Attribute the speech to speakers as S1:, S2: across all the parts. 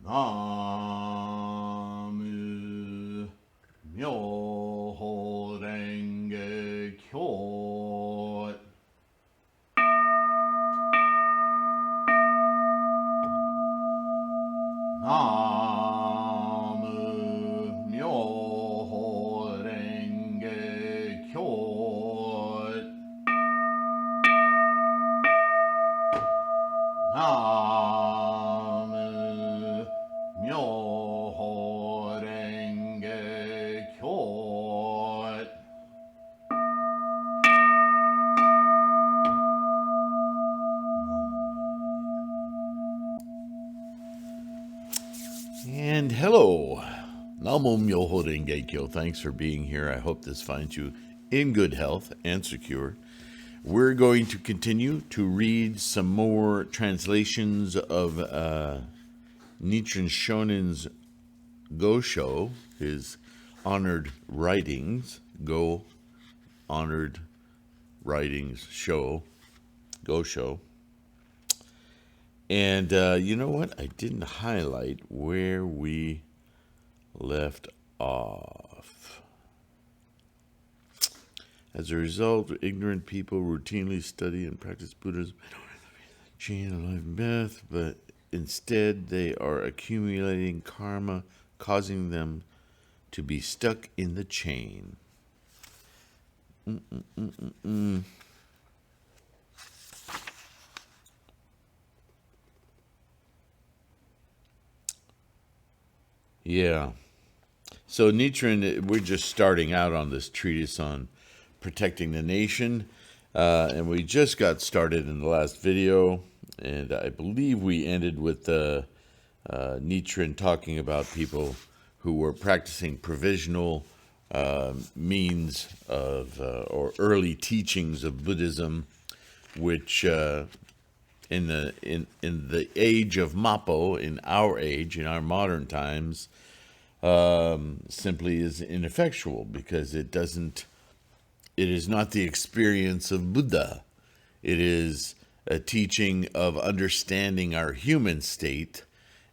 S1: Namu Myoho Renge Kyo. Namu Myoho Renge Kyo. Namu Myoho Renge Kyo. And hello, Namo Myoho Renge Kyo. Thanks for being here. I hope this finds you in good health and secure. We're going to continue to read some more translations of Nichiren Shonin's Gosho, his honored writings, honored writings show, Gosho. And you know what? I didn't highlight where we left off. As a result, ignorant people routinely study and practice Buddhism, chain of life and death, but instead they are accumulating karma, causing them to be stuck in the chain. Yeah. So Nichiren, we're just starting out on this treatise on protecting the nation, and we just got started in the last video, and I believe we ended with Nichiren talking about people who were practicing provisional means of or early teachings of Buddhism, which in the age of Mappo, in our age, in our modern times, simply is ineffectual because it is not the experience of Buddha. It is a teaching of understanding our human state,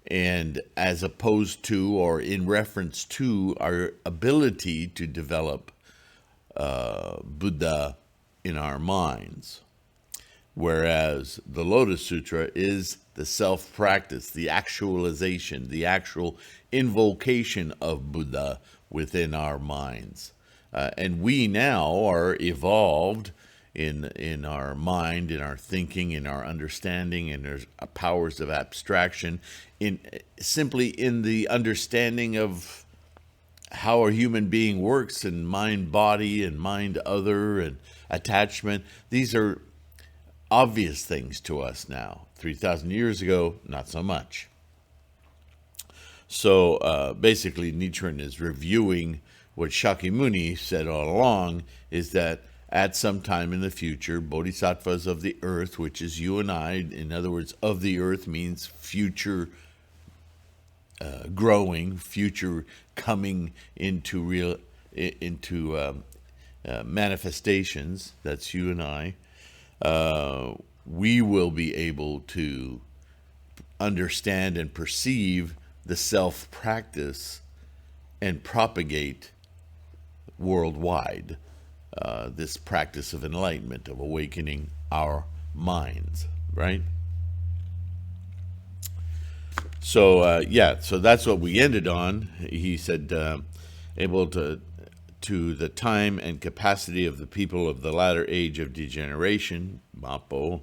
S1: and as opposed to or in reference to our ability to develop Buddha in our minds. Whereas the Lotus Sutra is the self-practice, the actualization, the actual invocation of Buddha within our minds. And we now are evolved in our mind, in our thinking, in our understanding, and there's powers of abstraction, simply in the understanding of how a human being works, and mind-body and mind-other and attachment. These are obvious things to us now. 3,000 years ago, not so much. So basically, Nichiren is reviewing what Shakyamuni said all along, is that at some time in the future, bodhisattvas of the earth, which is you and I, in other words, of the earth means future growing, future coming into manifestations, that's you and I, we will be able to understand and perceive the self-practice and propagate worldwide this practice of enlightenment, of awakening our minds, right? So, so that's what we ended on. He said, able to the time and capacity of the people of the latter age of degeneration, Mappo,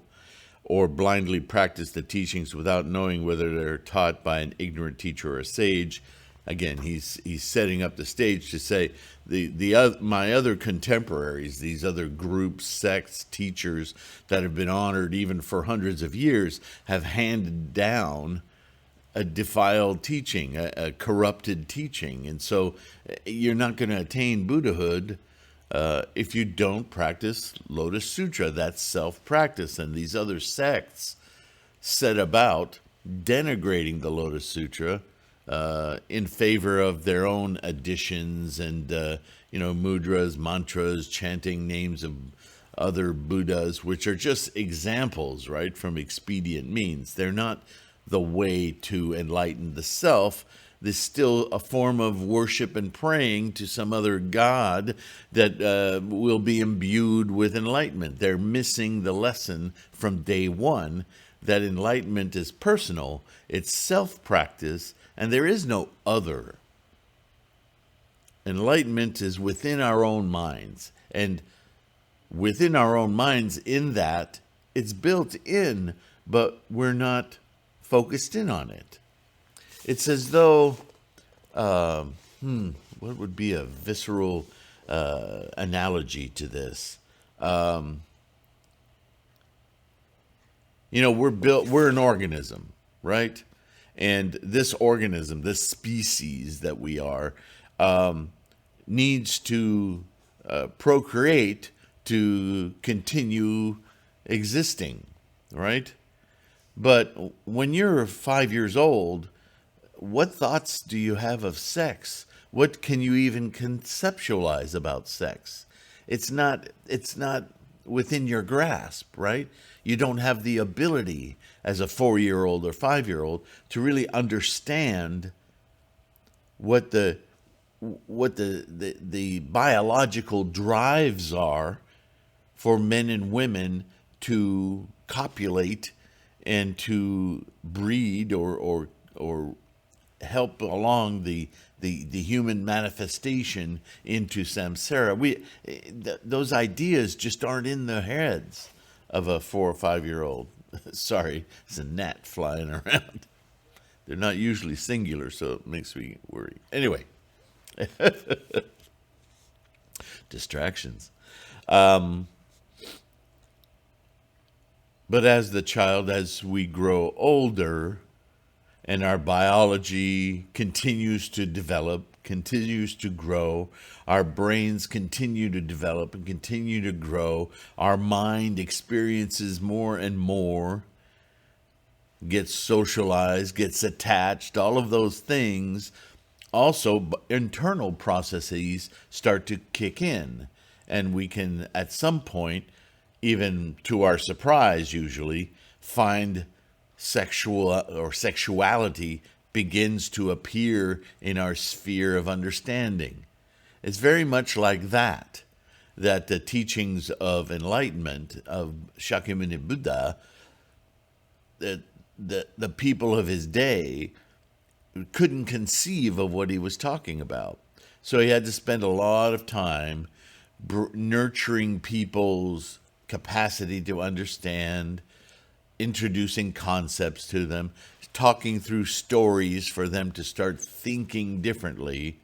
S1: or blindly practice the teachings without knowing whether they're taught by an ignorant teacher or a sage. Again, he's setting up the stage to say my other contemporaries, these other groups, sects, teachers that have been honored even for hundreds of years, have handed down a defiled teaching, a corrupted teaching. And so you're not going to attain Buddhahood if you don't practice Lotus Sutra. That's self-practice. And these other sects set about denigrating the Lotus Sutra in favor of their own additions and, mudras, mantras, chanting names of other Buddhas, which are just examples, right, from expedient means. They're not the way to enlighten the self. There's still a form of worship and praying to some other God that will be imbued with enlightenment. They're missing the lesson from day one that enlightenment is personal, it's self-practice, and there is no other. Enlightenment is within our own minds, and within our own minds, in that it's built in, but we're not focused in on it. It's as though, what would be a visceral analogy to this? We're an organism, right? And this organism, this species that we are, needs to procreate to continue existing, right? But when you're 5 years old, what thoughts do you have of sex? What can you even conceptualize about sex? It's not within your grasp, right? You don't have the ability as a 4-year-old or 5-year-old to really understand what the biological drives are for men and women to copulate and to breed or help along the human manifestation into samsara. Those ideas just aren't in the heads of a 4 or 5-year-old. Sorry, it's a gnat flying around. They're not usually singular, so it makes me worry. Anyway, distractions. But as we grow older, and our biology continues to develop, continues to grow, our brains continue to develop and continue to grow, our mind experiences more and more, gets socialized, gets attached, all of those things, also internal processes start to kick in. And we can, at some point, even to our surprise usually, find sexuality begins to appear in our sphere of understanding. It's very much like that the teachings of enlightenment of Shakyamuni Buddha, that the people of his day couldn't conceive of what he was talking about. So he had to spend a lot of time nurturing people's capacity to understand, introducing concepts to them, talking through stories for them to start thinking differently.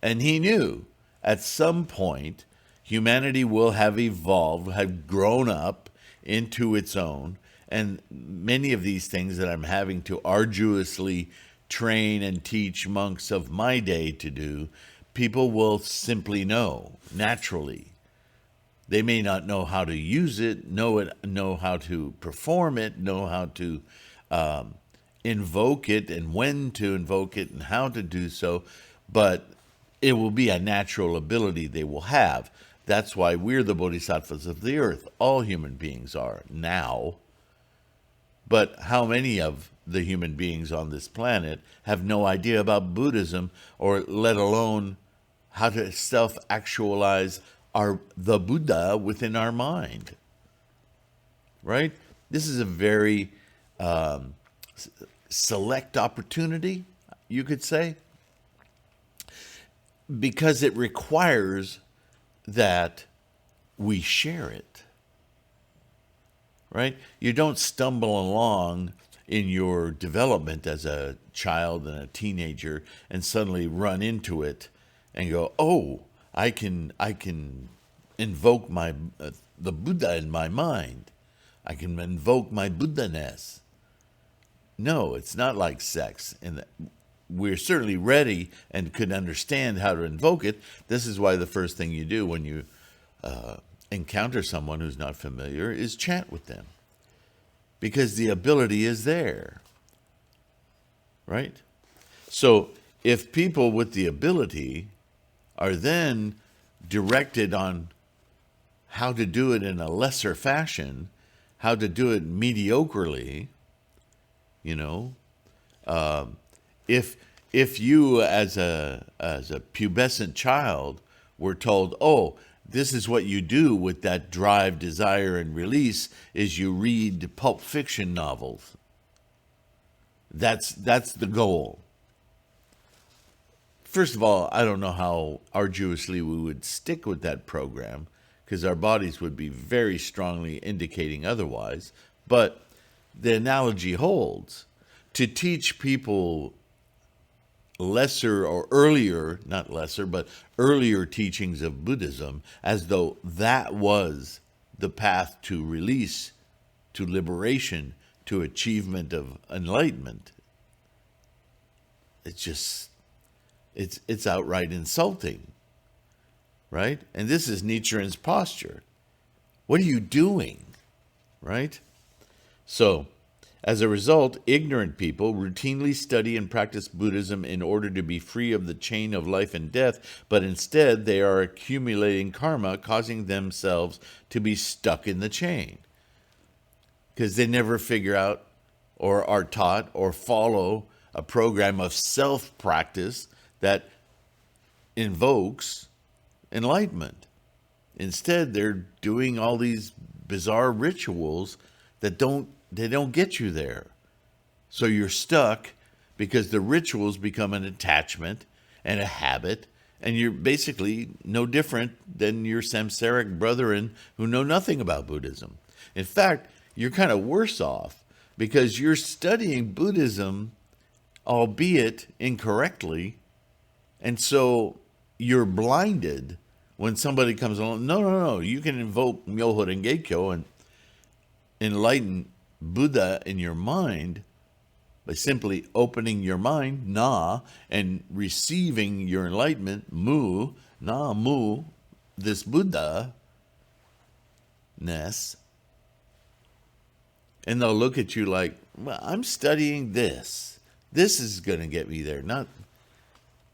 S1: And he knew at some point humanity will have evolved, have grown up into its own. And many of these things that I'm having to arduously train and teach monks of my day to do, people will simply know naturally. They may not know how to use it, know how to perform it, know how to invoke it and when to invoke it and how to do so, but it will be a natural ability they will have. That's why we're the bodhisattvas of the earth. All human beings are now. But how many of the human beings on this planet have no idea about Buddhism, or let alone how to self-actualize the Buddha within our mind? Right? This is a very select opportunity, you could say, because it requires that we share it. Right? You don't stumble along in your development as a child and a teenager and suddenly run into it and go, oh, I can invoke the Buddha in my mind. I can invoke my Buddha-ness. No, it's not like sex. And we're certainly ready and could understand how to invoke it. This is why the first thing you do when you encounter someone who's not familiar is chant with them, because the ability is there, right? So if people with the ability are then directed on how to do it in a lesser fashion, how to do it mediocrely, You know, um, if you as a pubescent child were told, oh, this is what you do with that drive, desire, and release, is you read pulp fiction novels. That's the goal. First of all, I don't know how arduously we would stick with that program because our bodies would be very strongly indicating otherwise. But the analogy holds. To teach people lesser or earlier, not lesser, but earlier teachings of Buddhism as though that was the path to release, to liberation, to achievement of enlightenment. It's just, it's outright insulting, right? And this is Nichiren's posture. What are you doing, right? So, as a result, ignorant people routinely study and practice Buddhism in order to be free of the chain of life and death, but instead they are accumulating karma, causing themselves to be stuck in the chain. Because they never figure out or are taught or follow a program of self-practice that invokes enlightenment. Instead, they're doing all these bizarre rituals that don't get you there. So you're stuck because the rituals become an attachment and a habit, and you're basically no different than your samsaric brethren who know nothing about Buddhism. In fact, you're kind of worse off because you're studying Buddhism, albeit incorrectly, and so you're blinded when somebody comes along. No, you can invoke Myoho Renge-kyo and enlighten Buddha in your mind by simply opening your mind, na, and receiving your enlightenment, mu, na, mu, this Buddha-ness. And they'll look at you like, well, I'm studying this. This is going to get me there. Not,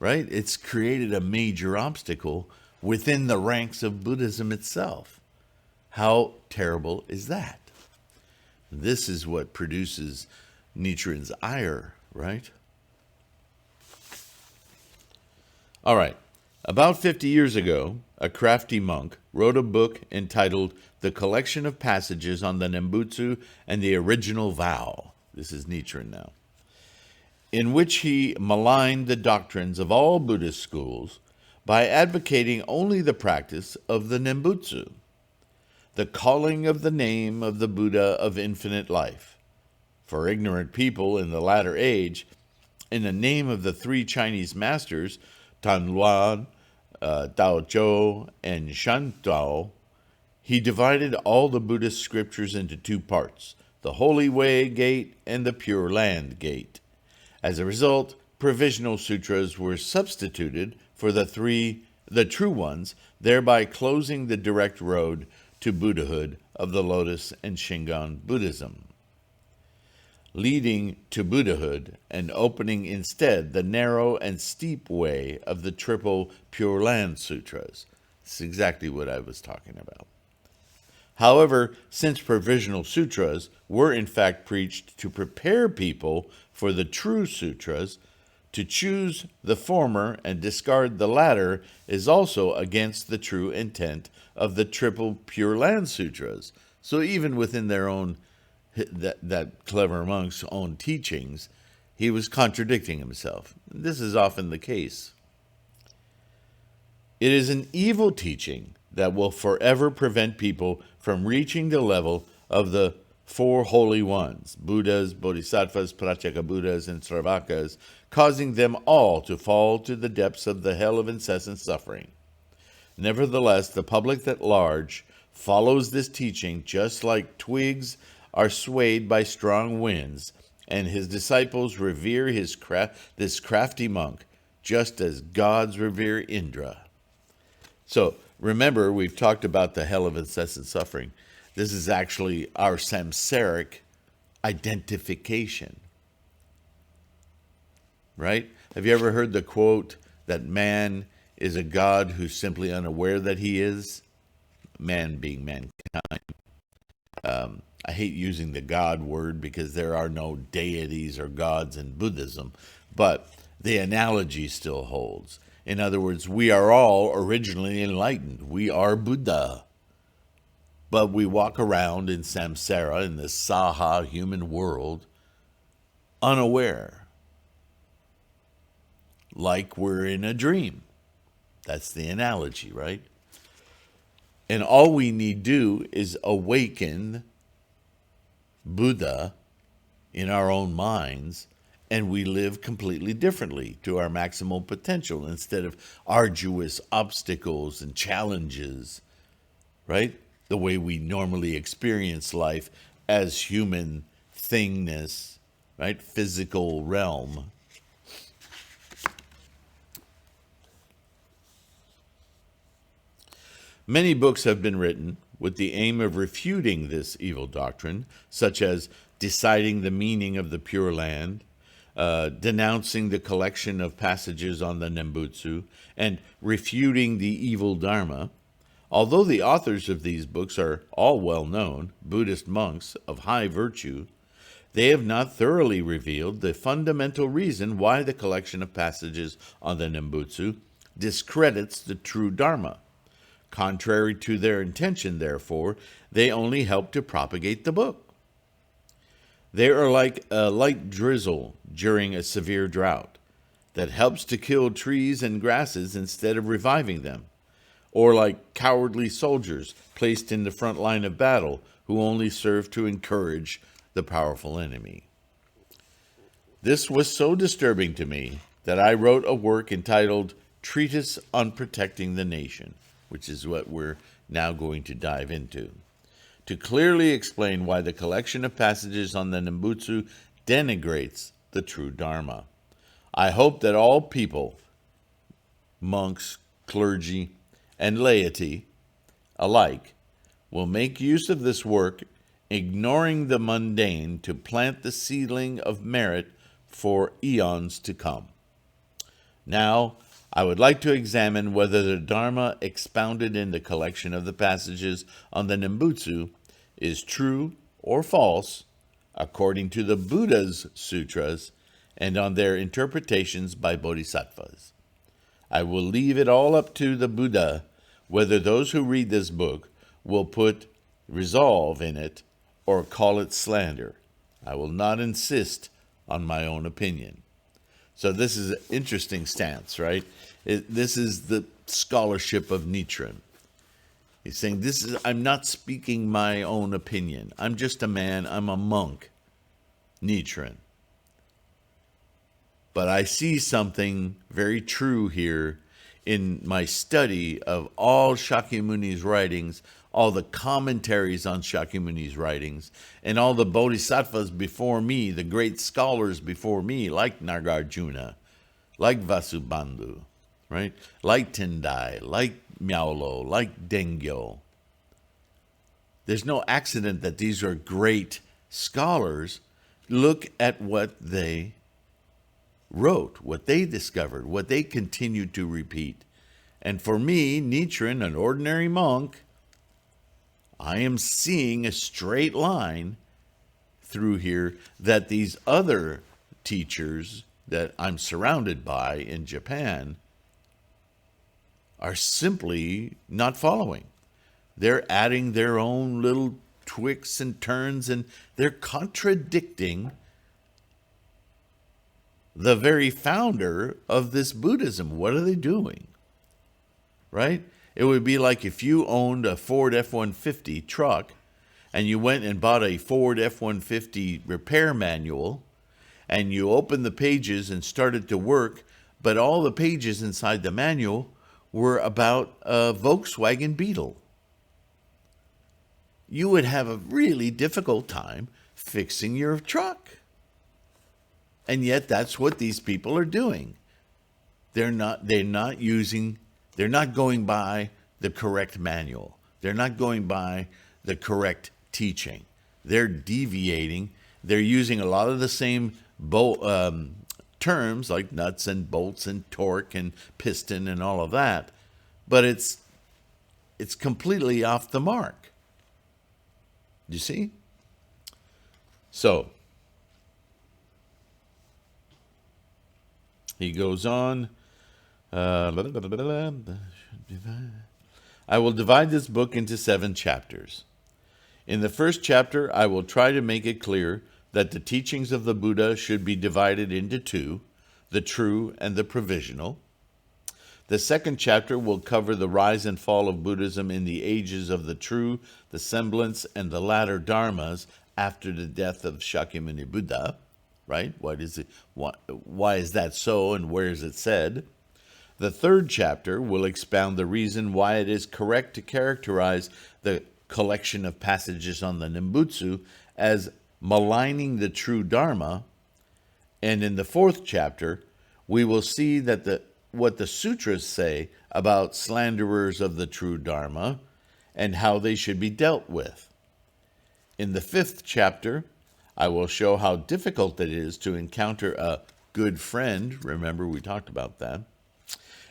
S1: right? It's created a major obstacle within the ranks of Buddhism itself. How terrible is that? This is what produces Nichiren's ire, right? All right. About 50 years ago, a crafty monk wrote a book entitled The Collection of Passages on the Nembutsu and the Original Vow. This is Nichiren now. In which he maligned the doctrines of all Buddhist schools by advocating only the practice of the Nembutsu, the calling of the name of the Buddha of infinite life. For ignorant people in the latter age, in the name of the three Chinese masters, Tanluan, Daozhou, and Shantao, he divided all the Buddhist scriptures into two parts, the Holy Way Gate and the Pure Land Gate. As a result, provisional sutras were substituted for the true ones, thereby closing the direct road to Buddhahood of the Lotus and Shingon Buddhism, leading to Buddhahood and opening instead the narrow and steep way of the triple Pure Land Sutras. This is exactly what I was talking about. However, since provisional sutras were in fact preached to prepare people for the true sutras, to choose the former and discard the latter is also against the true intent of the triple Pure Land Sutras. So even within their own, that clever monk's own teachings, he was contradicting himself. This is often the case. It is an evil teaching that will forever prevent people from reaching the level of the four holy ones, Buddhas, Bodhisattvas, Pratyeka Buddhas, and Sravakas, causing them all to fall to the depths of the hell of incessant suffering. Nevertheless, the public at large follows this teaching just like twigs are swayed by strong winds, and his disciples revere this crafty monk, just as gods revere Indra. So, remember, we've talked about the hell of incessant suffering. This is actually our samsaric identification. Right? Have you ever heard the quote that man is a god who's simply unaware that he is? Man being mankind. I hate using the God word because there are no deities or gods in Buddhism, but the analogy still holds. In other words, we are all originally enlightened. We are Buddha. But we walk around in samsara, in this saha human world, unaware, like we're in a dream. That's the analogy, right? And all we need do is awaken Buddha in our own minds, and we live completely differently to our maximal potential instead of arduous obstacles and challenges, right? The way we normally experience life as human thingness, right? Physical realm. Many books have been written with the aim of refuting this evil doctrine, such as Deciding the Meaning of the Pure Land, Denouncing the Collection of Passages on the Nembutsu, and Refuting the Evil Dharma. Although the authors of these books are all well-known, Buddhist monks of high virtue, they have not thoroughly revealed the fundamental reason why the collection of passages on the Nembutsu discredits the true Dharma. Contrary to their intention, therefore, they only help to propagate the book. They are like a light drizzle during a severe drought that helps to kill trees and grasses instead of reviving them, or like cowardly soldiers placed in the front line of battle who only serve to encourage the powerful enemy. This was so disturbing to me that I wrote a work entitled Treatise on Protecting the Nation, which is what we're now going to dive into, to clearly explain why the collection of passages on the Nembutsu denigrates the true Dharma. I hope that all people, monks, clergy, and laity alike, will make use of this work, ignoring the mundane, to plant the seedling of merit for eons to come. Now, I would like to examine whether the Dharma expounded in the collection of the passages on the Nembutsu is true or false according to the Buddha's sutras and on their interpretations by bodhisattvas. I will leave it all up to the Buddha whether those who read this book will put resolve in it or call it slander. I will not insist on my own opinion. So this is an interesting stance, right? This is the scholarship of Nichiren. He's saying, I'm not speaking my own opinion. I'm just a man. I'm a monk, Nichiren. But I see something very true here in my study of all Shakyamuni's writings, all the commentaries on Shakyamuni's writings, and all the bodhisattvas before me, the great scholars before me, like Nagarjuna, like Vasubandhu, right? Like Tendai, like Miaolo, like Dengyo. There's no accident that these are great scholars. Look at what they wrote, what they discovered, what they continued to repeat. And for me, Nichiren, an ordinary monk, I am seeing a straight line through here that these other teachers that I'm surrounded by in Japan are simply not following. They're adding their own little twists and turns, and they're contradicting the very founder of this Buddhism. What are they doing? Right? It would be like if you owned a Ford F-150 truck and you went and bought a Ford F-150 repair manual and you opened the pages and started to work, but all the pages inside the manual were about a Volkswagen Beetle. You would have a really difficult time fixing your truck. And yet that's what these people are doing. They're not going by the correct manual. They're not going by the correct teaching. They're deviating. They're using a lot of the same terms like nuts and bolts and torque and piston and all of that, but it's completely off the mark. You see? So, he goes on. I will divide this book into 7 chapters. In the first chapter, I will try to make it clear that the teachings of the Buddha should be divided into 2, the true and the provisional. The second chapter will cover the rise and fall of Buddhism in the ages of the true, the semblance, and the latter dharmas after the death of Shakyamuni Buddha. Right? Why is that so, and where is it said? The third chapter will expound the reason why it is correct to characterize the collection of passages on the Nembutsu as maligning the true Dharma. And in the fourth chapter, we will see that what the sutras say about slanderers of the true Dharma and how they should be dealt with. In the fifth chapter, I will show how difficult it is to encounter a good friend, remember we talked about that,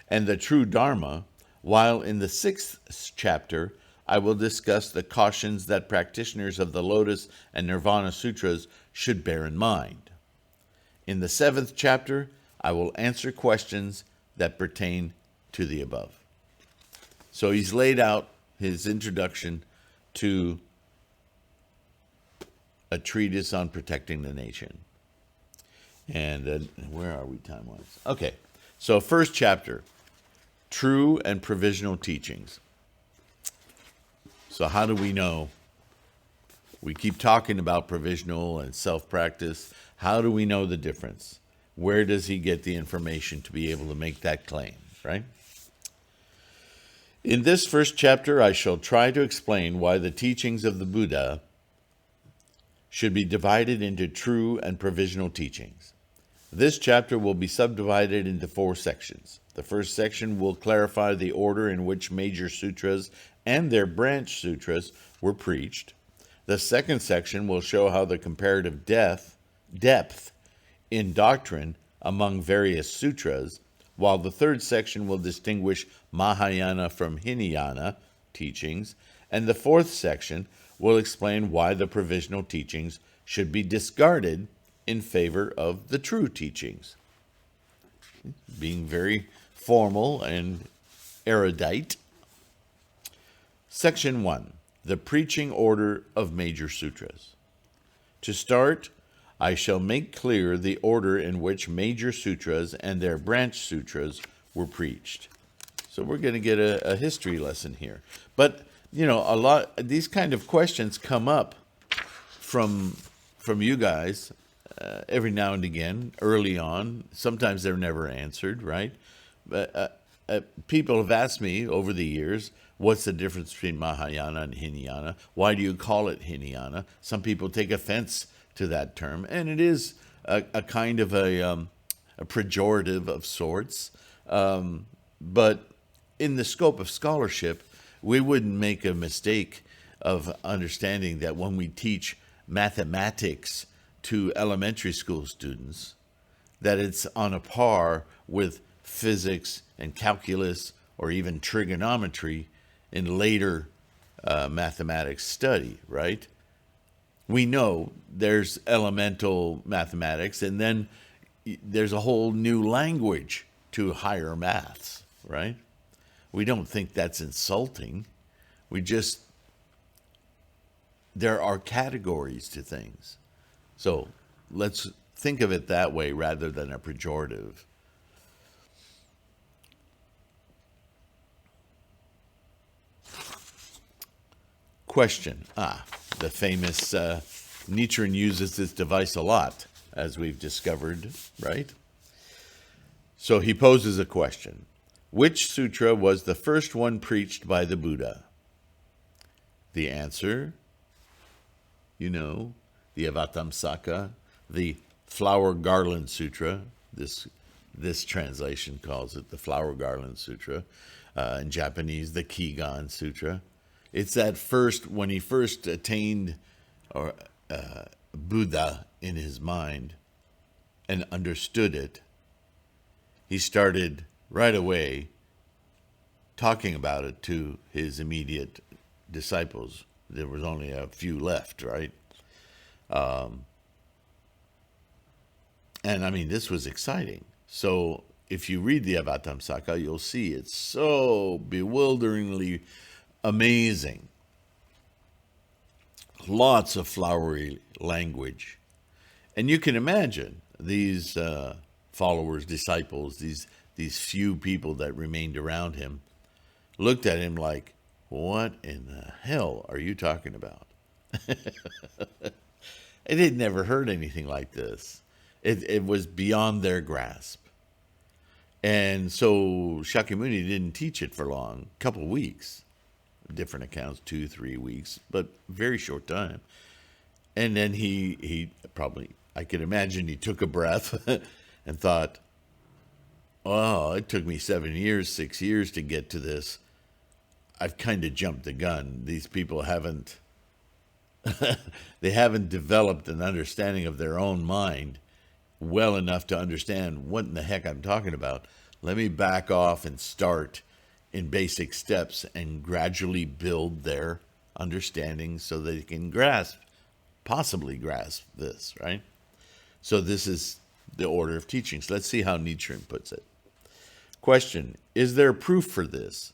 S1: and the true Dharma, while in the sixth chapter, I will discuss the cautions that practitioners of the Lotus and Nirvana Sutras should bear in mind. In the seventh chapter, I will answer questions that pertain to the above. So he's laid out his introduction to a treatise on protecting the nation. And where are we time-wise? Okay, so first chapter, true and provisional teachings. So how do we know? We keep talking about provisional and self-practice. How do we know the difference? Where does he get the information to be able to make that claim, right? In this first chapter, I shall try to explain why the teachings of the Buddha should be divided into true and provisional teachings. This chapter will be subdivided into 4 sections. The first section will clarify the order in which major sutras and their branch sutras were preached. The second section will show how the comparative depth in doctrine among various sutras, while the third section will distinguish Mahayana from Hinayana teachings, and the fourth section will explain why the provisional teachings should be discarded in favor of the true teachings. Being very formal and erudite. Section 1, the preaching order of major sutras. To start, I shall make clear the order in which major sutras and their branch sutras were preached. So we're going to get a history lesson here. But, you know, these kind of questions come up from you guys every now and again, early on. Sometimes they're never answered, right? But people have asked me over the years, what's the difference between Mahayana and Hinayana? Why do you call it Hinayana? Some people take offense to that term, and it is a kind of a pejorative of sorts. But in the scope of scholarship, we wouldn't make a mistake of understanding that when we teach mathematics to elementary school students, that it's on a par with physics and calculus or even trigonometry in later mathematics study, right? We know there's elemental mathematics, and then there's a whole new language to higher maths, right? We don't think that's insulting. There are categories to things. So let's think of it that way rather than a pejorative. Question. The famous Nichiren uses this device a lot, as we've discovered, right? So he poses a question. Which sutra was the first one preached by the Buddha? The answer, the Avatamsaka, the Flower Garland Sutra. This translation calls it the Flower Garland Sutra. In Japanese, the Kigan Sutra. It's that when he first attained Buddha in his mind and understood it, he started right away talking about it to his immediate disciples. There was only a few left, right? And I mean, this was exciting. So if you read the Avatamsaka, you'll see it's so bewilderingly amazing. Lots of flowery language. And you can imagine these followers, disciples, these few people that remained around him, looked at him like, what in the hell are you talking about? And they'd never heard anything like this. It was beyond their grasp. And so Shakyamuni didn't teach it for long, a couple of weeks. Different accounts, 2-3 weeks, but very short time. And then he probably, I could imagine he took a breath and thought, oh, it took me 7 years, 6 years to get to this. I've kind of jumped the gun. These people haven't, they haven't developed an understanding of their own mind well enough to understand what in the heck I'm talking about. Let me back off and start in basic steps and gradually build their understanding so they can possibly grasp this, right? So this is the order of teachings. Let's see how Nichiren puts it. Question, is there proof for this?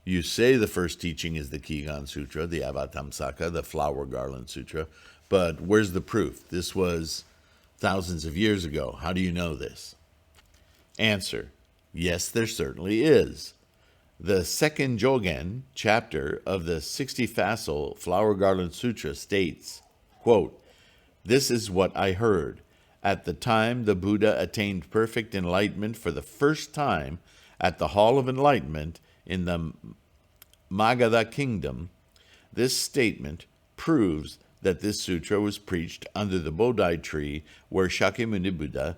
S1: You say the first teaching is the Kigan Sutra, the Avatamsaka, the Flower Garland Sutra, but where's the proof? This was thousands of years ago. How do you know this? Answer, yes, there certainly is. The second Jogen chapter of the 60 Facile Flower Garland Sutra states, quote, this is what I heard. At the time the Buddha attained perfect enlightenment for the first time at the Hall of Enlightenment in the Magadha Kingdom, this statement proves that this sutra was preached under the Bodhi tree where Shakyamuni Buddha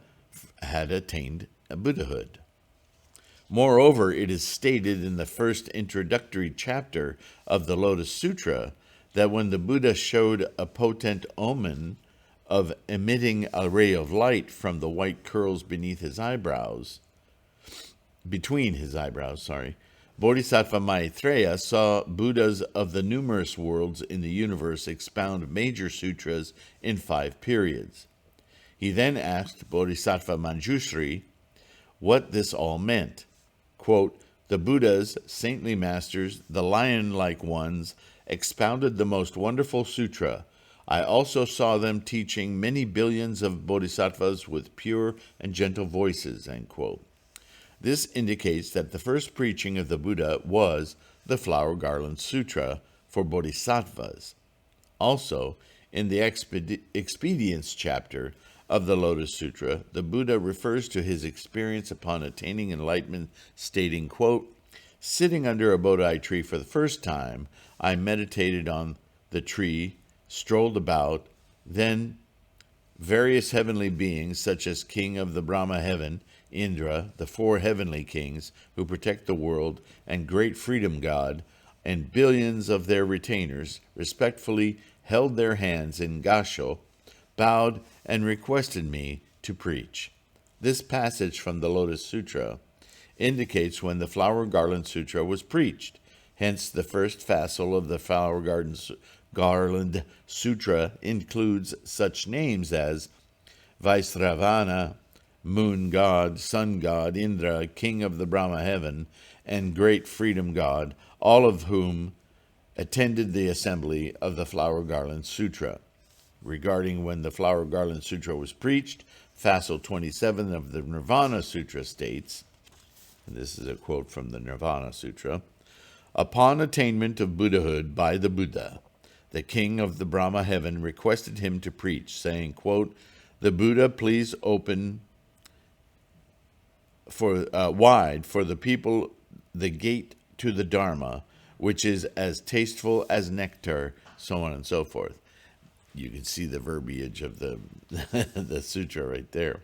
S1: had attained Buddhahood. Moreover, it is stated in the first introductory chapter of the Lotus Sutra that when the Buddha showed a potent omen of emitting a ray of light from the white curls between his eyebrows, Bodhisattva Maitreya saw Buddhas of the numerous worlds in the universe expound major sutras in 5 periods. He then asked Bodhisattva Manjushri what this all meant. Quote, the Buddhas, saintly masters, the lion-like ones, expounded the most wonderful sutra. I also saw them teaching many billions of bodhisattvas with pure and gentle voices, end quote. This indicates that the first preaching of the Buddha was the Flower Garland Sutra for bodhisattvas. Also, in the expedience chapter of the Lotus Sutra, the Buddha refers to his experience upon attaining enlightenment, stating, quote, sitting under a Bodhi tree for the first time, I meditated on the tree, strolled about, then various heavenly beings, such as King of the Brahma heaven, Indra, the 4 heavenly kings who protect the world, and great freedom God, and billions of their retainers, respectfully held their hands in Gosho, bowed, and requested me to preach. This passage from the Lotus Sutra indicates when the Flower Garland Sutra was preached. Hence, the first facile of the Flower Garland Sutra includes such names as Vaisravana, Moon God, Sun God, Indra, King of the Brahma heaven, and Great Freedom God, all of whom attended the assembly of the Flower Garland Sutra. Regarding when the Flower Garland Sutra was preached, Facile 27 of the Nirvana Sutra states, and this is a quote from the Nirvana Sutra, upon attainment of Buddhahood by the Buddha, the king of the Brahma heaven requested him to preach, saying, quote, the Buddha please open wide for the people the gate to the Dharma, which is as tasteful as nectar, so on and so forth. You can see the verbiage of the, the sutra right there.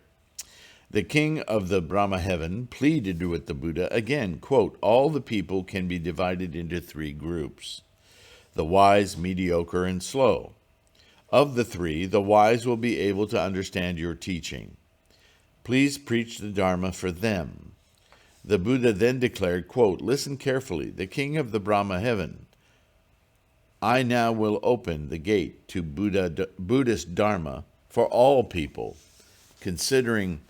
S1: The king of the Brahma heaven pleaded with the Buddha again, quote, all the people can be divided into 3 groups, the wise, mediocre, and slow. Of the 3, the wise will be able to understand your teaching. Please preach the Dharma for them. The Buddha then declared, quote, listen carefully, the king of the Brahma heaven, I now will open the gate to Buddhist Dharma for all people. considering,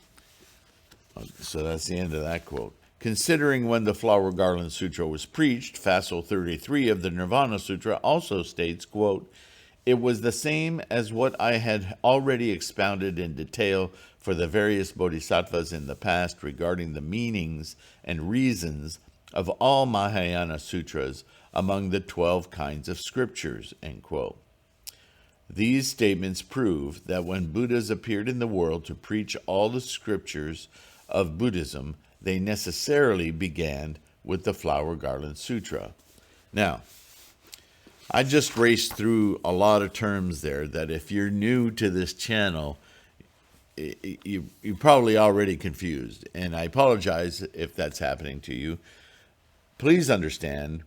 S1: so that's the end of that quote. Considering when the Flower Garland Sutra was preached, Facile 33 of the Nirvana Sutra also states, quote, "It was the same as what I had already expounded in detail for the various bodhisattvas in the past regarding the meanings and reasons of all Mahayana sutras among the 12 kinds of scriptures," end quote. These statements prove that when Buddhas appeared in the world to preach all the scriptures of Buddhism, they necessarily began with the Flower Garland Sutra. Now, I just raced through a lot of terms there that if you're new to this channel, you're probably already confused, and I apologize if that's happening to you. Please understand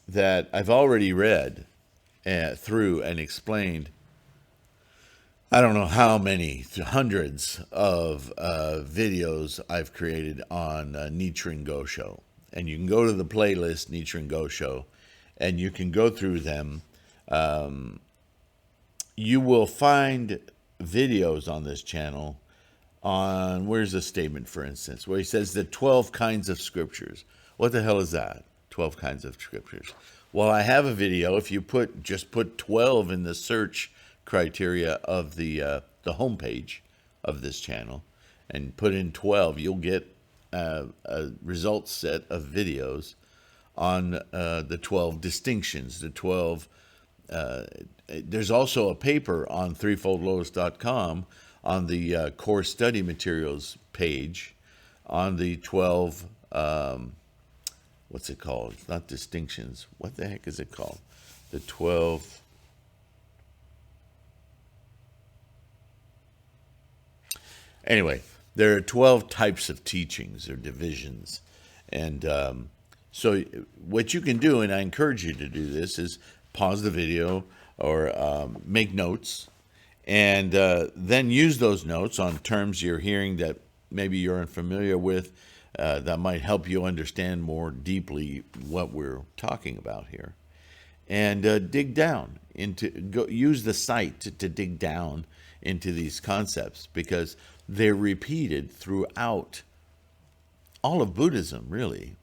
S1: that I've already read through and explained, I don't know how many, hundreds of videos I've created on Nichiren Gosho. And you can go to the playlist Nichiren Gosho, and you can go through them. You will find videos on this channel on, where's the statement, for instance, where he says the 12 kinds of scriptures. What the hell is that? 12 kinds of scriptures. Well, I have a video. If you just put 12 in the search criteria of the homepage of this channel and put in 12, you'll get a results set of videos on the 12 distinctions, the 12. There's also a paper on threefoldlotus.com on the core study materials page on the 12, what's it called? It's not distinctions. What the heck is it called? The 12. Anyway, there are 12 types of teachings or divisions. And so what you can do, and I encourage you to do this, is pause the video or make notes, and then use those notes on terms you're hearing that maybe you're unfamiliar with, that might help you understand more deeply what we're talking about here. And dig down use the site to dig down into these concepts, because they're repeated throughout all of Buddhism, really.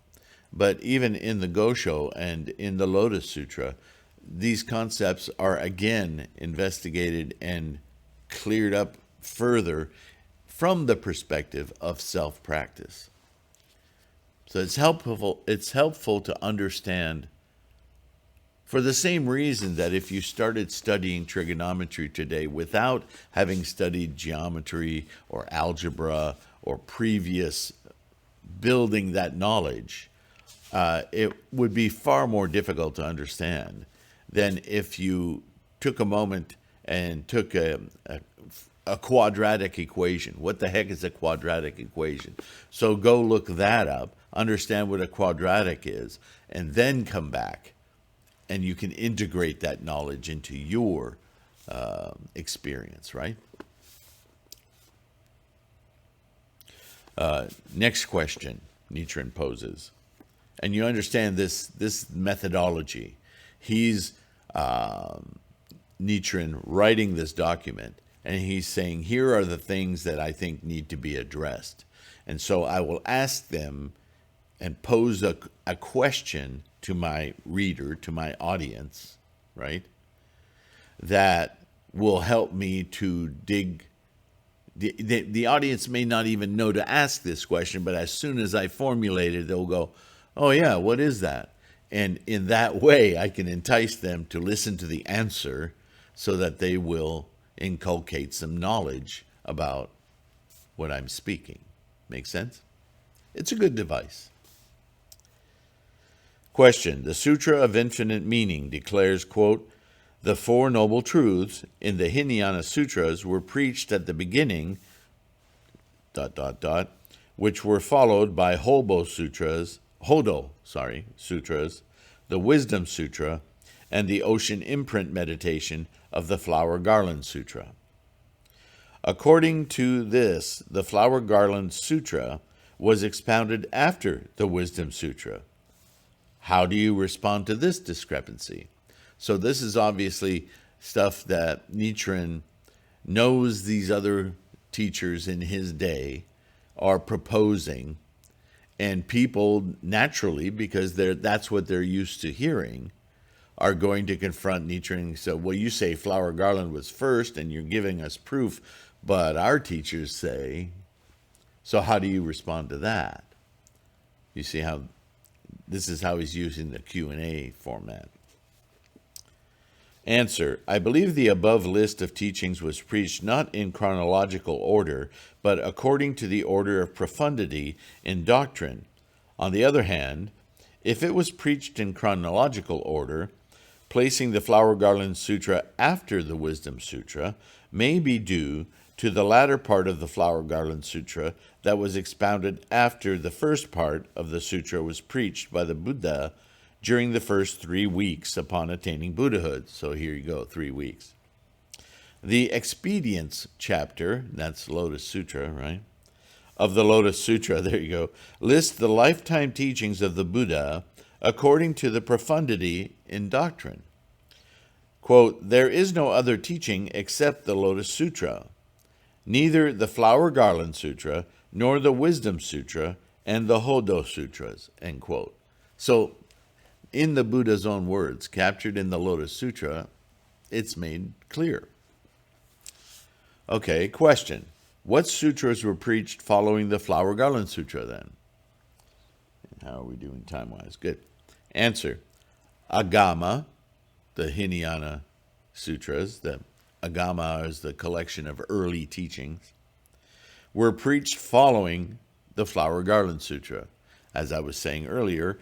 S1: But even in the Gosho and in the Lotus Sutra, these concepts are again investigated and cleared up further from the perspective of self-practice. So it's helpful to understand, for the same reason that if you started studying trigonometry today without having studied geometry or algebra or previous building that knowledge, it would be far more difficult to understand than if you took a moment and took a quadratic equation. What the heck is a quadratic equation? So go look that up, understand what a quadratic is, and then come back, and you can integrate that knowledge into your experience, right? Next question Nichiren poses. And you understand this methodology. He's Nichiren writing this document, and he's saying, here are the things that I think need to be addressed. And so I will ask them and pose a question to my reader, to my audience, right, that will help me to dig. The audience may not even know to ask this question, but as soon as I formulate it, they'll go, oh yeah, what is that? And in that way, I can entice them to listen to the answer so that they will inculcate some knowledge about what I'm speaking. Make sense? It's a good device. Question. The Sutra of Infinite Meaning declares, quote, the Four Noble Truths in the Hinayana Sutras were preached at the beginning, ... which were followed by Hodo Sutras, the Wisdom Sutra, and the Ocean Imprint Meditation of the Flower Garland Sutra. According to this, the Flower Garland Sutra was expounded after the Wisdom Sutra. How do you respond to this discrepancy? So this is obviously stuff that Nichiren knows these other teachers in his day are proposing, and people naturally, because that's what they're used to hearing, are going to confront Nichiren and say, well, you say Flower Garland was first and you're giving us proof, but our teachers say, so how do you respond to that? You see how this is how he's using the Q&A format. Answer: I believe the above list of teachings was preached not in chronological order, but according to the order of profundity in doctrine. On the other hand, if it was preached in chronological order, placing the Flower Garland Sutra after the Wisdom Sutra may be due to the latter part of the Flower Garland Sutra that was expounded after the first part of the sutra was preached by the Buddha during the first 3 weeks upon attaining Buddhahood. So here you go, 3 weeks. The Expedience chapter, that's Lotus Sutra, right? Of the Lotus Sutra, there you go, lists the lifetime teachings of the Buddha according to the profundity in doctrine. Quote, there is no other teaching except the Lotus Sutra, neither the Flower Garland Sutra nor the Wisdom Sutra and the Hodo Sutras, end quote. So, in the Buddha's own words, captured in the Lotus Sutra, it's made clear. Okay, question. What sutras were preached following the Flower Garland Sutra then? How are we doing time-wise? Good. Answer. Agama, the Hinayana Sutras, the Agama is the collection of early teachings, were preached following the Flower Garland Sutra. As I was saying earlier,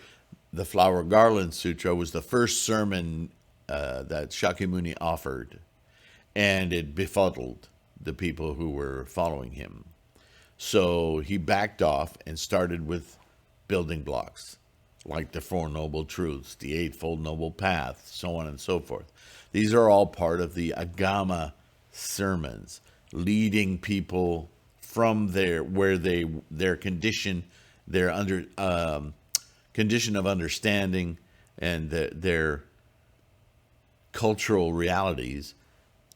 S1: the Flower Garland Sutra was the first sermon that Shakyamuni offered, and it befuddled the people who were following him. So he backed off and started with building blocks, like the Four Noble Truths, the Eightfold Noble Path, so on and so forth. These are all part of the Agama sermons, leading people from their condition, condition of understanding and their cultural realities,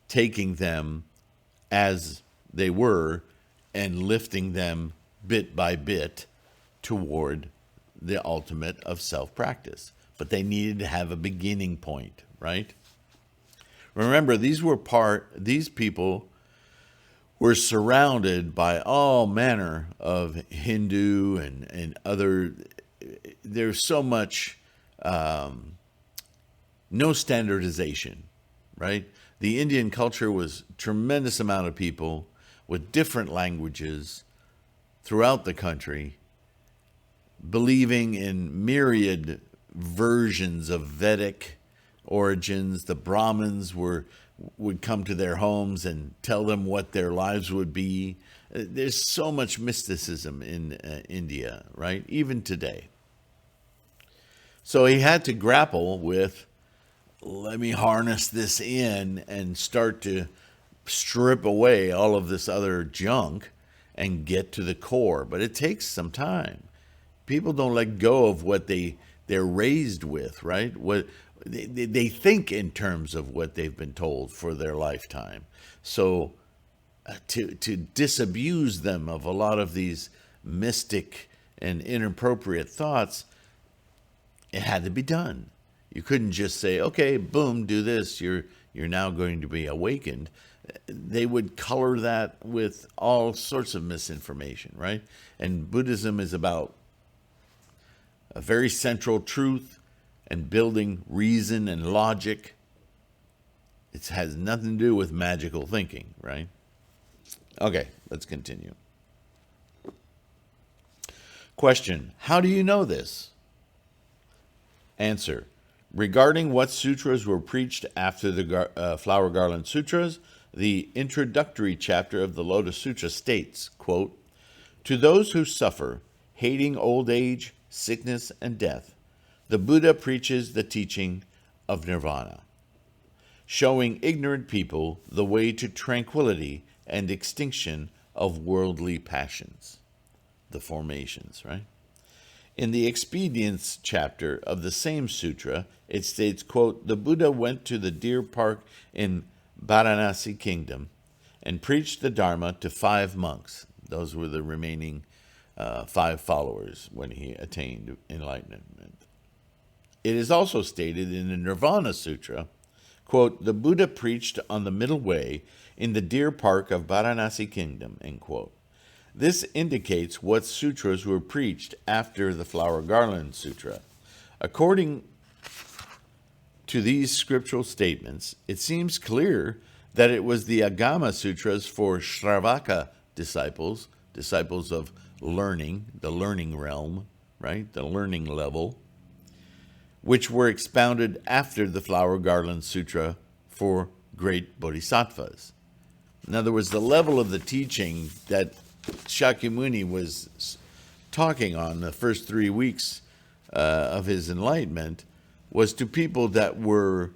S1: taking them as they were and lifting them bit by bit toward the ultimate of self-practice. But they needed to have a beginning point, right? Remember, these people were surrounded by all manner of Hindu and other. There's so much, no standardization, right? The Indian culture was a tremendous amount of people with different languages throughout the country, believing in myriad versions of Vedic origins. The Brahmins would come to their homes and tell them what their lives would be. There's so much mysticism in India, right? Even today. So he had to grapple with, let me harness this in and start to strip away all of this other junk and get to the core. But it takes some time. People don't let go of what they're raised with, right? What they think in terms of what they've been told for their lifetime. So to disabuse them of a lot of these mystic and inappropriate thoughts, it had to be done. You couldn't just say, okay, boom, do this. You're now going to be awakened. They would color that with all sorts of misinformation, right? And Buddhism is about a very central truth and building reason and logic. It has nothing to do with magical thinking, right? Okay, let's continue. Question: how do you know this? Answer: regarding what sutras were preached after the Flower Garland Sutras, the introductory chapter of the Lotus Sutra states, quote, to those who suffer, hating old age, sickness, and death, the Buddha preaches the teaching of nirvana, showing ignorant people the way to tranquility and extinction of worldly passions, the formations, right? In the Expedience chapter of the same sutra, it states, quote, the Buddha went to the deer park in Varanasi kingdom and preached the Dharma to 5 monks. Those were the remaining 5 followers when he attained enlightenment. It is also stated in the Nirvana Sutra, quote, "The Buddha preached on the middle way in the deer park of Varanasi kingdom," end quote. This indicates what sutras were preached after the Flower Garland Sutra. According to these scriptural statements, it seems clear that it was the Agama Sutras for Shravaka disciples, disciples of learning, the learning realm, right, the learning level, which were expounded after the Flower Garland Sutra for great bodhisattvas. In other words, the level of the teaching that Shakyamuni was talking on the first 3 weeks of his enlightenment was to people that were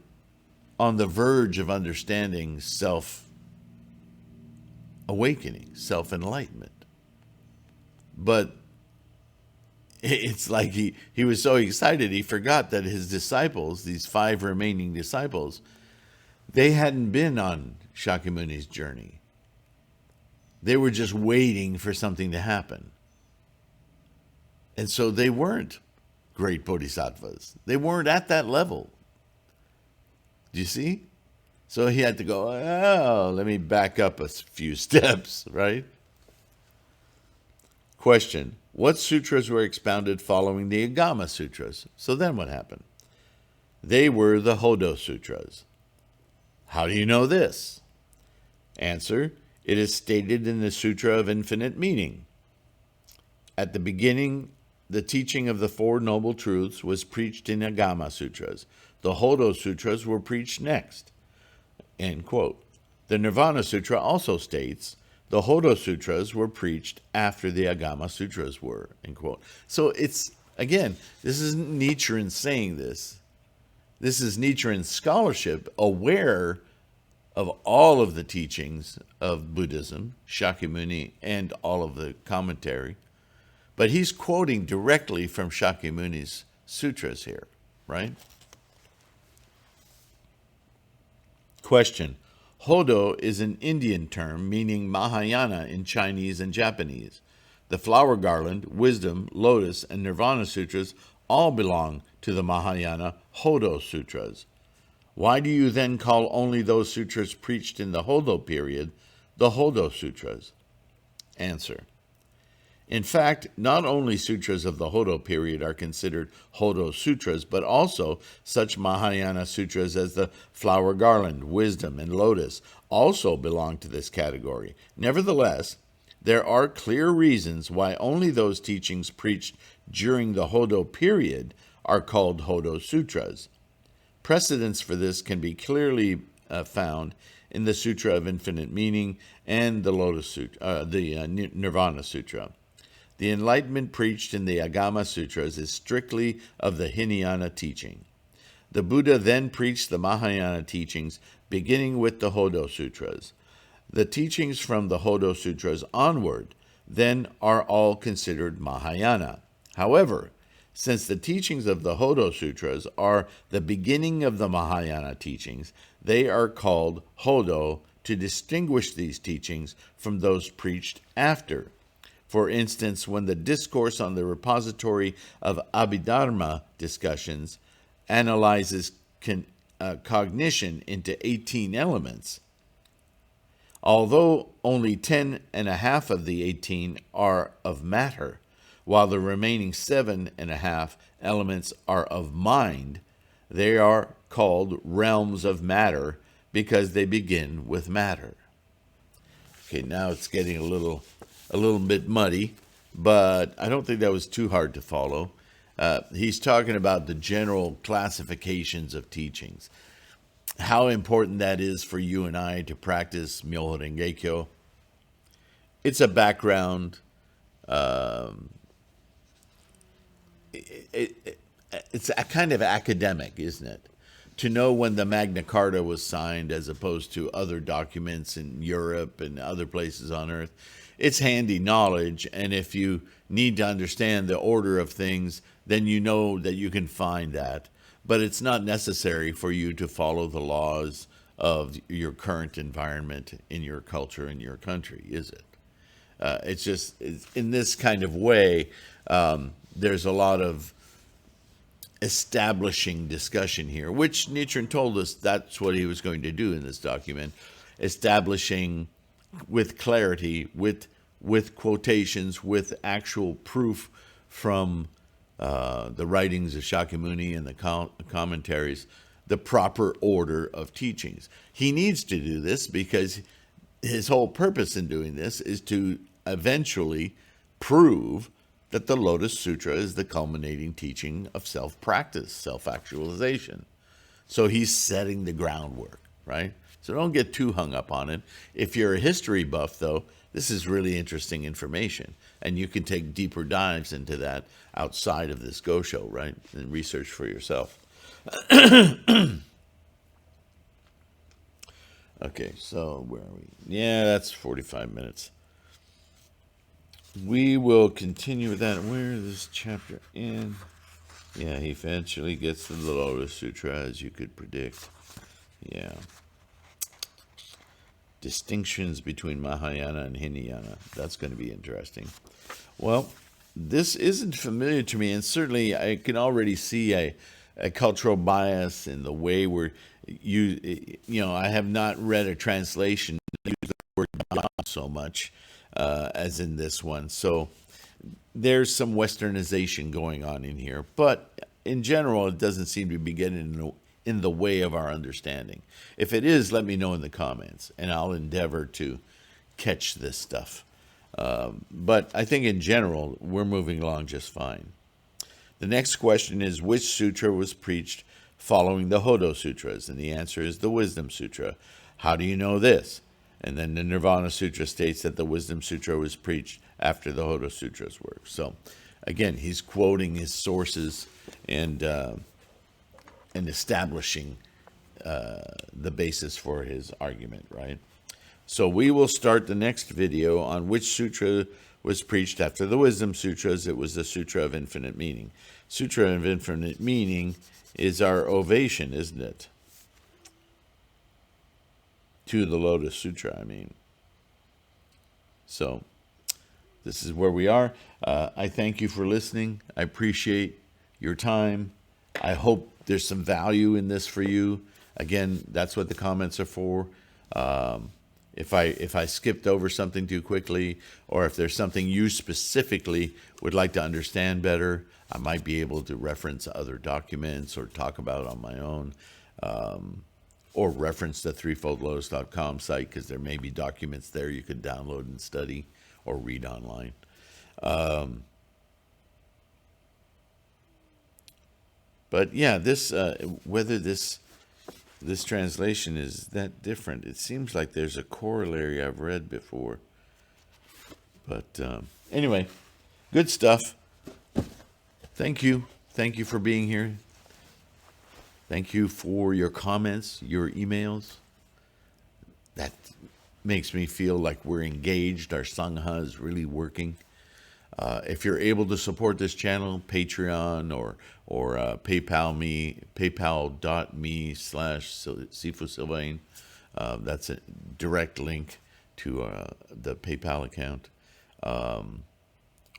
S1: on the verge of understanding self-awakening, self-enlightenment. But it's like he was so excited he forgot that his disciples, these 5 remaining disciples, they hadn't been on Shakyamuni's journey. They were just waiting for something to happen. And so they weren't great bodhisattvas. They weren't at that level. Do you see? So he had to go, oh, let me back up a few steps, right? Question, what sutras were expounded following the Agama Sutras? So then what happened? They were the Hodo Sutras. How do you know this? Answer, it is stated in the Sutra of Infinite Meaning. At the beginning, the teaching of the 4 Noble Truths was preached in Agama Sutras. The Hodo Sutras were preached next. End quote. The Nirvana Sutra also states, the Hodo Sutras were preached after the Agama Sutras were, end quote. So it's, again, this isn't Nichiren saying this. This is Nichiren's scholarship, aware of all of the teachings of Buddhism, Shakyamuni, and all of the commentary. But he's quoting directly from Shakyamuni's sutras here, right? Question. Hodo is an Indian term meaning Mahayana in Chinese and Japanese. The Flower Garland, Wisdom, Lotus, and Nirvana Sutras all belong to the Mahayana Hodo Sutras. Why do you then call only those sutras preached in the Hodo period the Hodo Sutras? Answer. In fact, not only sutras of the Hodo period are considered Hodo Sutras, but also such Mahayana sutras as the Flower Garland, Wisdom, and Lotus also belong to this category. Nevertheless, there are clear reasons why only those teachings preached during the Hodo period are called Hodo Sutras. Precedents for this can be clearly found in the Sutra of Infinite Meaning and the Lotus Sutra, Nirvana Sutra. The enlightenment preached in the Agama Sutras is strictly of the Hinayana teaching. The Buddha then preached the Mahayana teachings, beginning with the Hodo Sutras. The teachings from the Hodo Sutras onward then are all considered Mahayana. However, since the teachings of the Hodo Sutras are the beginning of the Mahayana teachings, they are called Hodo to distinguish these teachings from those preached after. For instance, when the Discourse on the Repository of Abhidharma discussions analyzes cognition into 18 elements, although only 10 and a half of the 18 are of matter, while the remaining 7 and a half elements are of mind, they are called realms of matter because they begin with matter. Okay, now it's getting a little bit muddy, but I don't think that was too hard to follow. He's talking about the general classifications of teachings. How important that is for you and I to practice Myoho Renge-kyo. It's a background. It's a kind of academic, isn't it? To know when the Magna Carta was signed as opposed to other documents in Europe and other places on earth. It's handy knowledge, and if you need to understand the order of things, then you know that you can find that. But it's not necessary for you to follow the laws of your current environment in your culture, in your country, is it? It's just in this kind of way, there's a lot of establishing discussion here, which Nichiren told us that's what he was going to do in this document, establishing with clarity, with quotations, with actual proof from the writings of Shakyamuni and the commentaries, the proper order of teachings. He needs to do this because his whole purpose in doing this is to eventually prove that the Lotus Sutra is the culminating teaching of self-practice, self-actualization. So he's setting the groundwork, right? So don't get too hung up on it. If you're a history buff, though, this is really interesting information, and you can take deeper dives into that outside of this Gosho, right, and research for yourself. Okay, so where are we? Yeah, that's 45 minutes. We will continue with that. Where is this chapter in? Yeah, he eventually gets to the Lotus Sutra, as you could predict. Yeah. Distinctions between Mahayana and Hinayana. That's going to be interesting. Well, this isn't familiar to me, and certainly I can already see a cultural bias in the way we're I have not read a translation that uses the word God so much as in this one. So there's some westernization going on in here, but in general, it doesn't seem to be getting in the way of our understanding. If it is, let me know in the comments, and I'll endeavor to catch this stuff. But I think in general, we're moving along just fine. The next question is, which sutra was preached following the Hodo Sutras? And the answer is the Wisdom Sutra. How do you know this? And then the Nirvana Sutra states that the Wisdom Sutra was preached after the Hodo Sutras were. So, again, he's quoting his sources and establishing the basis for his argument, right? So we will start the next video on which sutra was preached after the Wisdom Sutras. It was the Sutra of Infinite Meaning. Sutra of Infinite Meaning is our ovation, isn't it? To the Lotus Sutra, I mean. So this is where we are. I thank you for listening. I appreciate your time. I hope there's some value in this for you. Again, that's what the comments are for. If I skipped over something too quickly, or if there's something you specifically would like to understand better, I might be able to reference other documents or talk about it on my own, or reference the threefoldlotus.com site, because there may be documents there you could download and study or read online. But yeah, this whether this translation is that different, it seems like there's a corollary I've read before. But anyway, good stuff. Thank you. Thank you for being here. Thank you for your comments, your emails. That makes me feel like we're engaged. Our Sangha is really working. If you're able to support this channel, Patreon or paypal.me/Sifu Sylvain. That's a direct link to the PayPal account.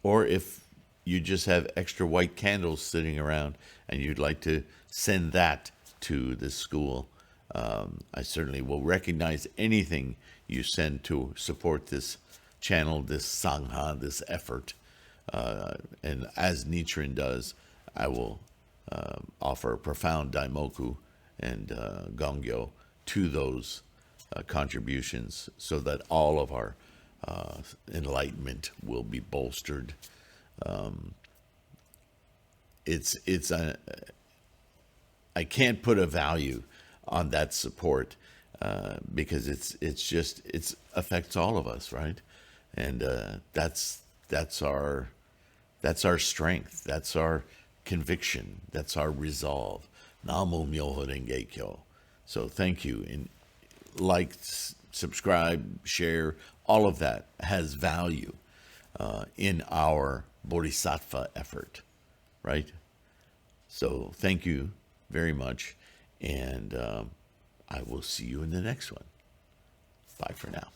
S1: Or if you just have extra white candles sitting around and you'd like to send that to the school, I certainly will recognize anything you send to support this channel, this Sangha, this effort. And as Nichiren does, I will offer a profound daimoku and gongyo to those contributions, so that all of our enlightenment will be bolstered. I can't put a value on that support because it affects all of us, right? And that's our strength. That's our conviction. That's our resolve. Namo Myoho Renge Kyo. So thank you. And like, subscribe, share, all of that has value in our bodhisattva effort, right? So thank you very much. And I will see you in the next one. Bye for now.